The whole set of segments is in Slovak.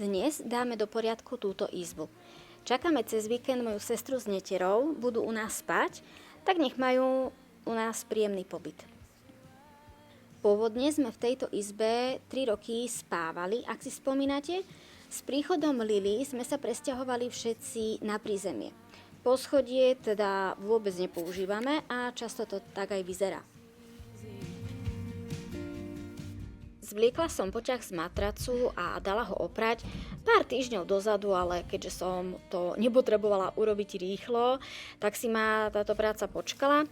Dnes dáme do poriadku túto izbu. Čakáme cez víkend moju sestru s neterou, budú u nás spať, tak nech majú u nás príjemný pobyt. Pôvodne sme v tejto izbe 3 roky spávali, ak si spomínate. S príchodom Lily sme sa presťahovali všetci na prízemie. Poschodie teda vôbec nepoužívame a často to tak aj vyzerá. Zvliekla som poťah z matracu a dala ho oprať pár týždňov dozadu, ale keďže som to nepotrebovala urobiť rýchlo, tak si ma táto práca počkala.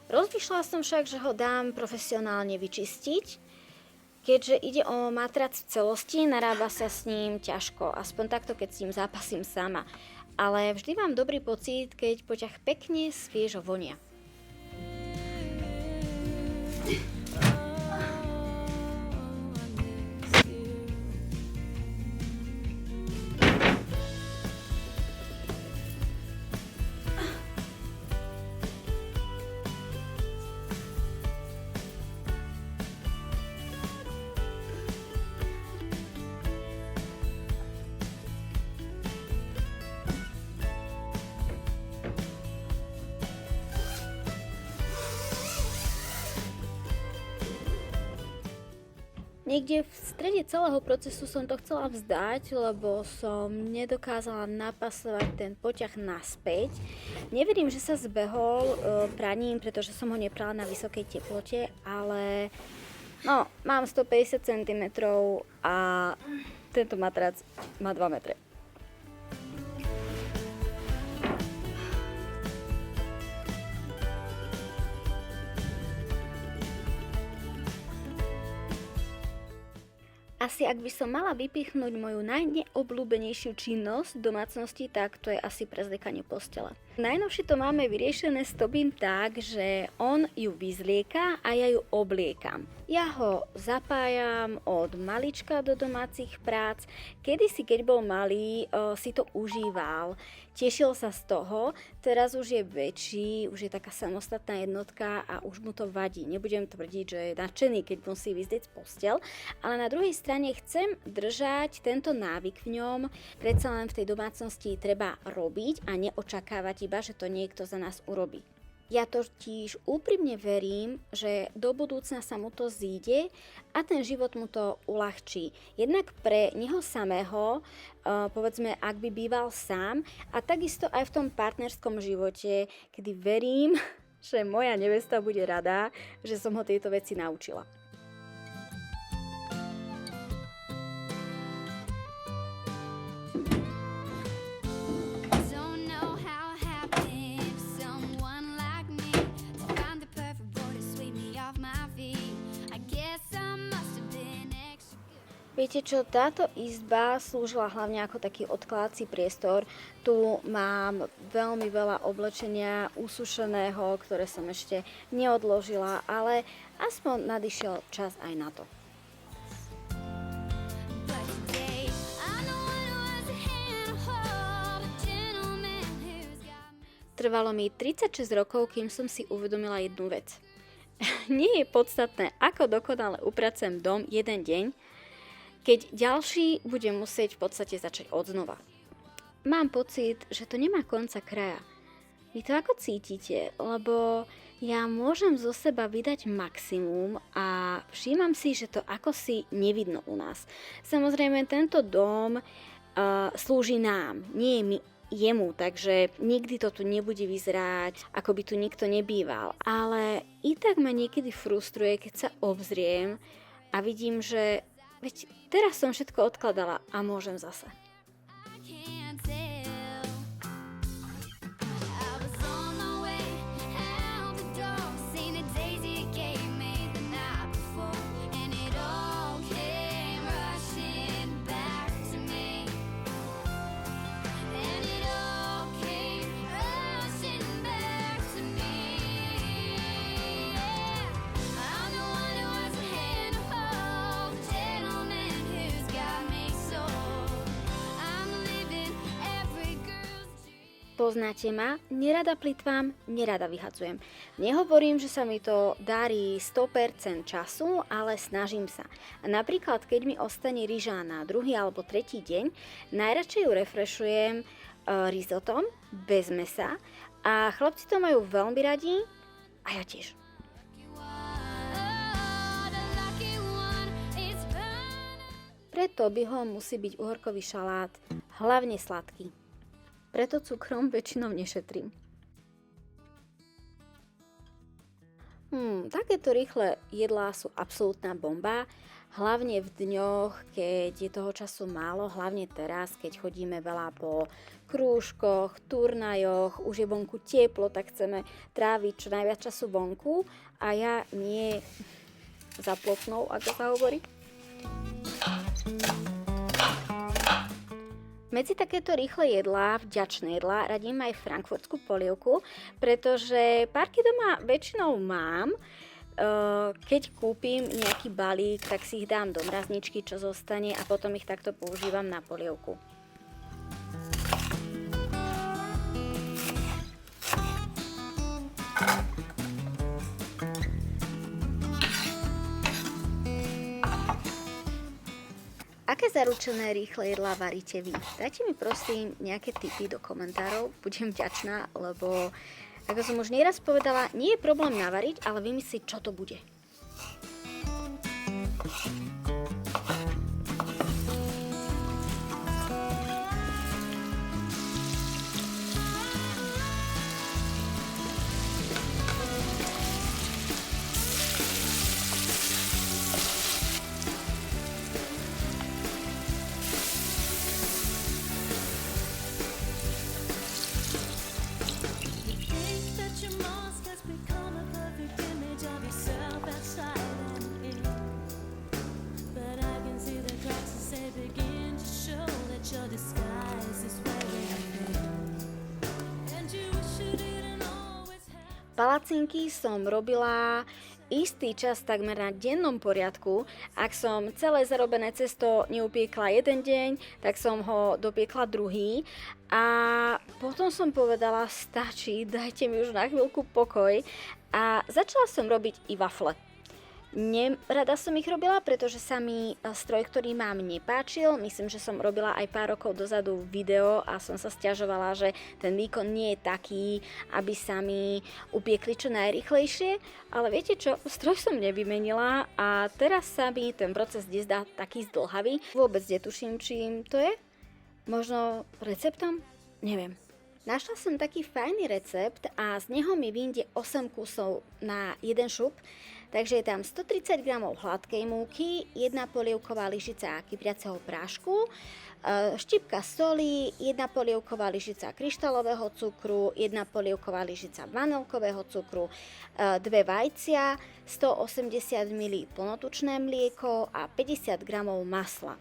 Rozmýšľala som však, že ho dám profesionálne vyčistiť. Keďže ide o matrac v celosti, narába sa s ním ťažko, aspoň takto, keď s ním zápasím sama. Ale vždy mám dobrý pocit, keď poťah pekne sviežo vonia. Niekde v strede celého procesu som to chcela vzdať, lebo som nedokázala napasovať ten poťah naspäť. Neverím, že sa zbehol praním, pretože som ho neprala na vysokej teplote, ale mám 150 cm a tento matrac má 2 metre. Asi ak by som mala vypichnúť moju najneobľúbenejšiu činnosť v domácnosti, tak to je asi prezliekanie postele. Najnovšie to máme vyriešené s Tobím tak, že on ju vyzlieka a ja ju obliekam. Ja ho zapájam od malička do domácich prác. Kedysi, keď bol malý, si to užíval, tešil sa z toho, teraz už je väčší, už je taká samostatná jednotka a už mu to vadí. Nebudem tvrdiť, že je nadšený, keď musí vyzdieť postel, ale na druhej strane chcem držať tento návyk v ňom. Predsa len v tej domácnosti treba robiť a neočakávať iba, že to niekto za nás urobí. Ja totiž úprimne verím, že do budúcna sa mu to zíde a ten život mu to uľahčí. Jednak pre neho samého, povedzme, ak by býval sám, a takisto aj v tom partnerskom živote, kedy verím, že moja nevesta bude rada, že som ho tieto veci naučila. Viete čo, táto izba slúžila hlavne ako taký odkladací priestor. Tu mám veľmi veľa oblečenia usušeného, ktoré som ešte neodložila, ale aspoň nadišiel čas aj na to. Trvalo mi 36 rokov, kým som si uvedomila jednu vec. Nie je podstatné, ako dokonale upracujem dom jeden deň, keď ďalší bude musieť v podstate začať odznova. Mám pocit, že to nemá konca kraja. Vy to ako cítite? Lebo ja môžem zo seba vydať maximum a všímam si, že to ako si nevidno u nás. Samozrejme, tento dom slúži nám, nie jemu, takže nikdy to tu nebude vyzerať, ako by tu nikto nebýval. Ale i tak ma niekedy frustruje, keď sa obzriem a vidím, že veď teraz som všetko odkladala a môžem zase. Poznáte ma, nerada plitvám, nerada vyhadzujem. Nehovorím, že sa mi to darí 100% času, ale snažím sa. A napríklad, keď mi ostane ryža na druhý alebo tretí deň, najradšej ju refrešujem risotom, bez mesa a chlapci to majú veľmi radi a ja tiež. Preto byhom musí byť uhorkový šalát hlavne sladký. Preto cukrom väčšinou nešetrím. Takéto rýchle jedlá sú absolútna bomba, hlavne v dňoch, keď je toho času málo, hlavne teraz, keď chodíme veľa po krúžkoch, turnajoch, už je vonku teplo, tak chceme tráviť čo najviac času vonku a ja nie za plotnou, ako sa hovorí. Medzi takéto rýchle jedlá, vďačné jedlá, radím aj frankfurtskú polievku, pretože párky doma väčšinou mám. Keď kúpim nejaký balík, tak si ich dám do mrazničky, čo zostane a potom ich takto používam na polievku. Aké zaručené rýchle jedlá varíte vy? Dajte mi prosím nejaké tipy do komentárov, budem vďačná, lebo ako som už nieraz povedala, nie je problém navariť, ale vymyslieť, čo to bude. Palacinky som robila istý čas takmer na dennom poriadku. Ak som celé zarobené cesto neupiekla jeden deň, tak som ho dopiekla druhý. A potom som povedala, stačí, dajte mi už na chvíľku pokoj. A začala som robiť i wafle. Rada som ich robila, pretože sa mi stroj, ktorý mám, nepáčil. Myslím, že som robila aj pár rokov dozadu video a som sa sťažovala, že ten výkon nie je taký, aby sa mi upiekli čo najrýchlejšie. Ale viete čo, stroj som nevymenila a teraz sa mi ten proces nezdá taký zdĺhavý. Vôbec netuším, čím to je. Možno receptom? Neviem. Našla som taký fajný recept a z neho mi vyjde 8 kusov na jeden šup. Takže je tam 130 g hladkej múky, 1 polievková lyžica kypriaceho prášku, štipka soli, 1 polievková lyžica kryštálového cukru, 1 polievková lyžica vanilkového cukru, 2 vajcia, 180 ml plnotučné mlieko a 50 g masla.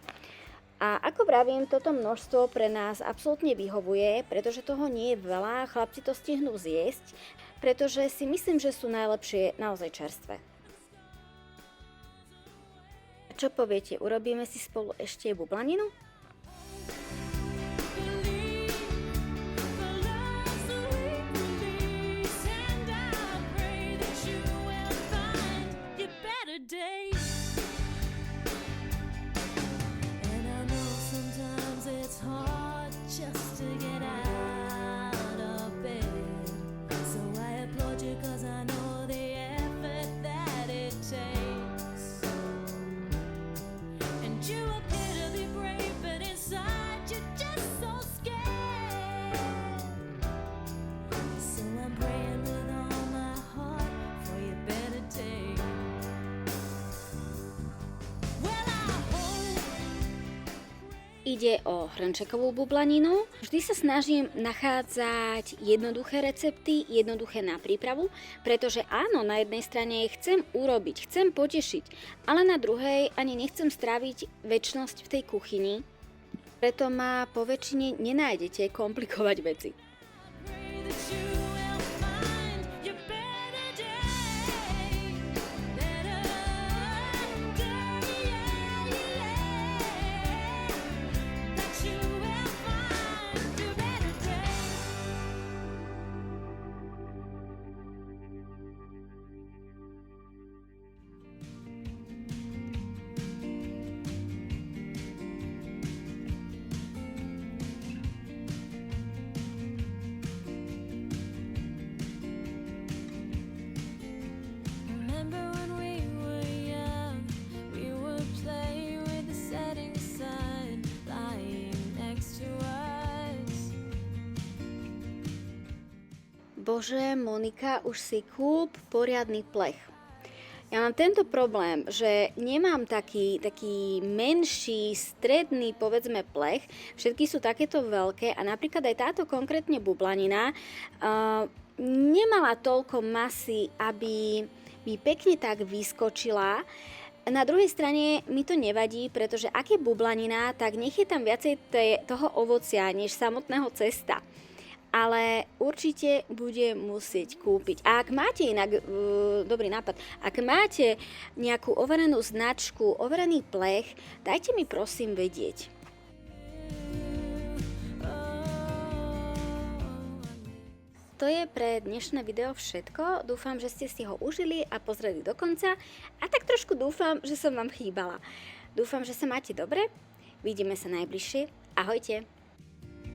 A ako vravím, toto množstvo pre nás absolútne vyhovuje, pretože toho nie je veľa, chlapci to stihnú zjesť, pretože si myslím, že sú najlepšie naozaj čerstvé. Čo poviete, urobíme si spolu ešte bublaninu? Ide o hrnčekovú bublaninu. Vždy sa snažím nachádzať jednoduché recepty, jednoduché na prípravu, pretože áno, na jednej strane chcem urobiť, chcem potešiť, ale na druhej ani nechcem stráviť večnosť v tej kuchyni. Preto ma po väčšine nenájdete komplikovať veci. Bože, Monika, už si kúp poriadny plech. Ja mám tento problém, že nemám taký menší, stredný, povedzme, plech. Všetky sú takéto veľké a napríklad aj táto konkrétne bublanina nemala toľko masy, aby mi pekne tak vyskočila. Na druhej strane mi to nevadí, pretože ak je bublanina, tak nech je tam viacej toho ovocia než samotného cesta. Ale určite bude musieť kúpiť. A ak máte inak, dobrý nápad, ak máte nejakú overenú značku, overený plech, dajte mi prosím vedieť. To je pre dnešné video všetko. Dúfam, že ste si ho užili a pozreli do konca. A tak trošku dúfam, že som vám chýbala. Dúfam, že sa máte dobre. Vidíme sa najbližšie. Ahojte.